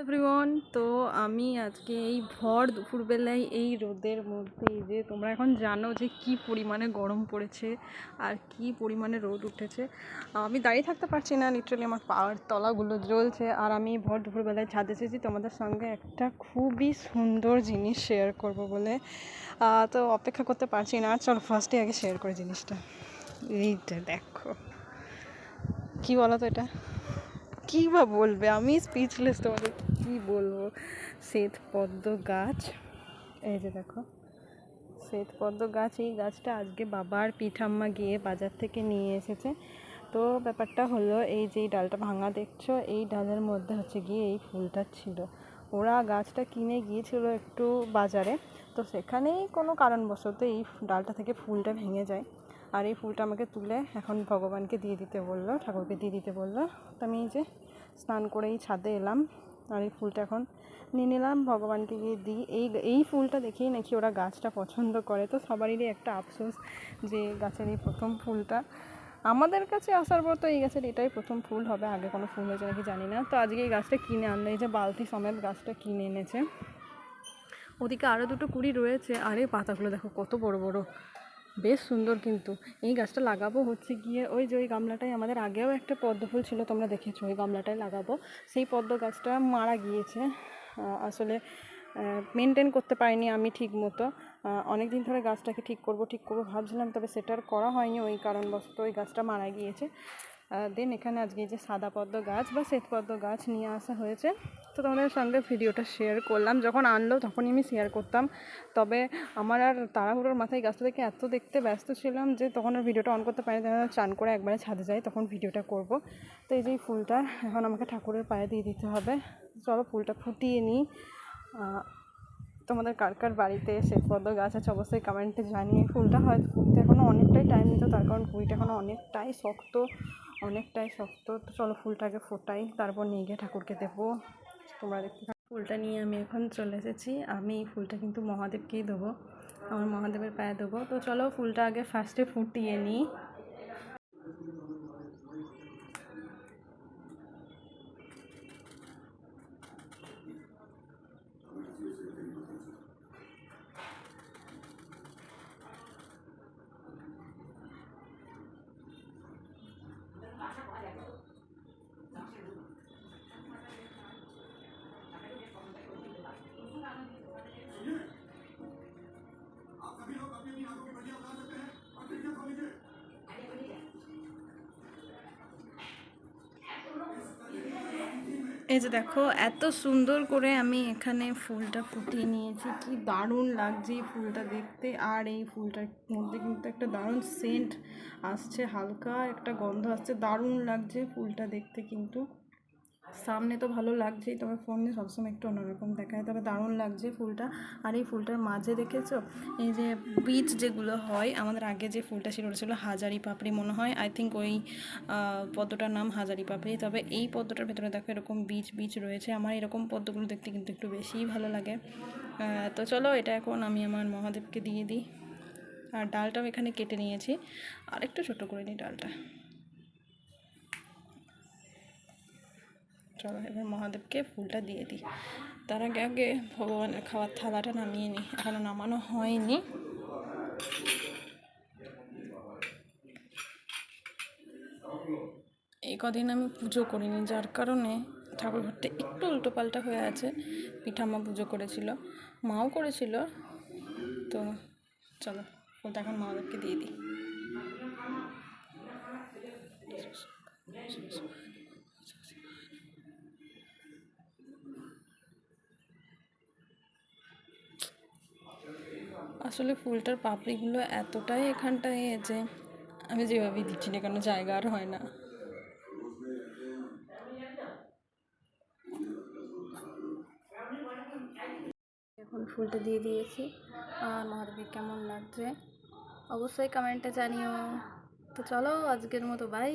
Everyone, তো আমি আজকে এই ভর দুপুরবেলায় এই রোদের মধ্যে, এই যে তোমরা এখন জানো যে কি পরিমাণে গরম পড়েছে আর কি পরিমাণে রোদ উঠেছে, আমি দাঁড়িয়ে থাকতে পারছি না। লিটারালি আমার পাওয়ার তলাগুলো জ্বলছে। আর আমি ভর দুপুরবেলায় ছাদে এসেছি তোমাদের সঙ্গে একটা খুবই সুন্দর জিনিস শেয়ার করব বলে। তো অপেক্ষা করতে পারছি না। চলো ফার্স্টে আগে শেয়ার করে জিনিসটা। এইটা দেখো, কি বলো তো, এটা কী বা বলবে, আমি স্পিচলেস, তোমাদের কী বলবো। শ্বেতপদ্ম গাছ, এই যে দেখো শ্বেতপদ্ম গাছ। এই গাছটা আজকে বাবার পিঠাম্মা গিয়ে বাজার থেকে নিয়ে এসেছে। তো ব্যাপারটা হলো, এই যে ডালটা ভাঙা দেখছো, এই ডালের মধ্যে হচ্ছে গিয়ে এই ফুলটা ছিল। ওরা গাছটা কিনে গিয়েছিল একটু বাজারে, তো সেখানেই কোনো কারণবশত এই ডালটা থেকে ফুলটা ভেঙে যায়। আর এই ফুলটা আমাকে তুলে এখন ভগবানকে দিয়ে দিতে বললো, ঠাকুরকে দিয়ে দিতে বললো। তো আমি এই যে স্নান করেই ছাদে এলাম, আর এই ফুলটা এখন নিয়ে নিলাম, ভগবানকে গিয়ে দিই। এই ফুলটা দেখেই নাকি ওরা গাছটা পছন্দ করে। তো সবারই একটা আফসোস যে গাছের এই প্রথম ফুলটা আমাদের কাছে আসার পর তো এই গাছের এটাই প্রথম ফুল হবে, আগে কোনো ফুল হয়েছে নাকি জানি না। তো আজকে এই গাছটা কিনে আনলো, এই যে বালতি সমেত গাছটা কিনে এনেছে। ওদিকে আরও দুটো কুড়ি রয়েছে, আর এই পাতাগুলো দেখো কত বড় বড়, বেশ সুন্দর। কিন্তু এই গাছটা লাগাবো হচ্ছে গিয়ে ওই যে ওই গামলাটায় আমাদের আগেও একটা পদ্ম ফুল ছিল, তোমরা দেখেছো, ওই গামলাটায় লাগাবো। সেই পদ্ম গাছটা মারা গিয়েছে, আসলে মেনটেন করতে পারিনি আমি ঠিক মতো। অনেক দিন ধরে গাছটাকে ঠিক করব ভাবছিলাম, তবে সেটা আর করা হয়নি, ওই কারণবশত ওই গাছটা মারা গিয়েছে। দেন এখানে আজকে যে সাদা পদ্ম গাছ বা শ্বেতপদ্ম গাছ নিয়ে আসা হয়েছে, তো তোমাদের সঙ্গে ভিডিওটা শেয়ার করলাম। যখন আনলো তখনই আমি শেয়ার করতাম, তবে আমার আর তাড়াহুড়োর মাথায় গাছটা দেখে এত দেখতে ব্যস্ত ছিলাম যে তখন আর ভিডিওটা অন করতে পারিনি। চান করে একবারে ছাদে যাই, তখন ভিডিওটা করব। তো এই যে ফুলটা এখন আমাকে ঠাকুরের পায়ে দিয়ে দিতে হবে। চলো ফুলটা ফুটিয়ে নিই। তোমাদের কার কার বাড়িতে শ্বেতপদ্ম গাছ আছে অবশ্যই কমেন্টে জানিয়ে। ফুলটা হয়তো ফুটতে এখনও অনেকটাই টাইম নিত, তার কারণ কুড়িটা এখনও অনেকটাই শক্ত। তো চলো ফুলটাকে ফোটাই, তারপর নিয়ে গিয়ে ঠাকুরকে দেবো। তোমরা দেখতে থাকো। ফুলটা নিয়ে আমি এখন চলে এসেছি। আমি এই ফুলটা কিন্তু মহাদেবকেই দেবো, আমার মহাদেবের পায়ে দেবো। তো চলো ফুলটা আগে ফার্স্টে ফুটিয়ে নিই। এই যে দেখো এত সুন্দর করে আমি এখানে ফুলটা ফুটিয়ে নিয়েছি, কি দারুণ লাগছে এই ফুলটা দেখতে। আর এই ফুলটার মধ্যে কিন্তু একটা দারুণ সেন্ট আসছে, হালকা একটা গন্ধ আসছে, দারুণ লাগছে ফুলটা দেখতে। কিন্তু সামনে তো ভালো লাগছেই, তবে ফোনে সবসময় একটু অন্যরকম দেখায়, তবে দারুণ লাগছে ফুলটা। আর এই ফুলটার মাঝে দেখেছো এই যে বীজ যেগুলো হয়, আমাদের আগে যে ফুলটা ছিল ওটা ছিল হাজারি পাপড়ি মনে হয়, আই থিঙ্ক ওই পদ্মটার নাম হাজারি পাপড়ি। তবে এই পদ্মটার ভেতরে দেখো এরকম বীজ বীজ রয়েছে। আমার এরকম পদ্মগুলো দেখতে কিন্তু একটু বেশিই ভালো লাগে। তো চলো এটা এখন আমি আমার মহাদেবকে দিয়ে দিই। আর ডালটাও এখানে কেটে নিয়েছি, আর একটু ছোটো করে নিই ডালটা। চলো এবার মহাদেবকে ফুলটা দিয়ে দিই। তার আগে আগে ভগবানের খাওয়ার থালাটা নামিয়ে নিই, এখনও নামানো হয়নি। এই কদিন আমি পুজো করিনি, যার কারণে ঠাকুরঘরটা একটু উল্টোপাল্টা হয়ে আছে। পিঠাম্মা পুজো করেছিল, মাও করেছিল। তো চলো ফুলটা এখন মহাদেবকে দিয়ে দিই। আসলে ফুলটার পাপড়িগুলো এতটাই এখানটায় যে আমি যেভাবেই দিচ্ছি না কেন জায়গা আর হয় না। এখন ফুলটা দিয়ে দিয়েছি, আর মহাদেবের কেমন লাগছে অবশ্যই কমেন্টে জানিও। তো চলো আজকের মতো বাই।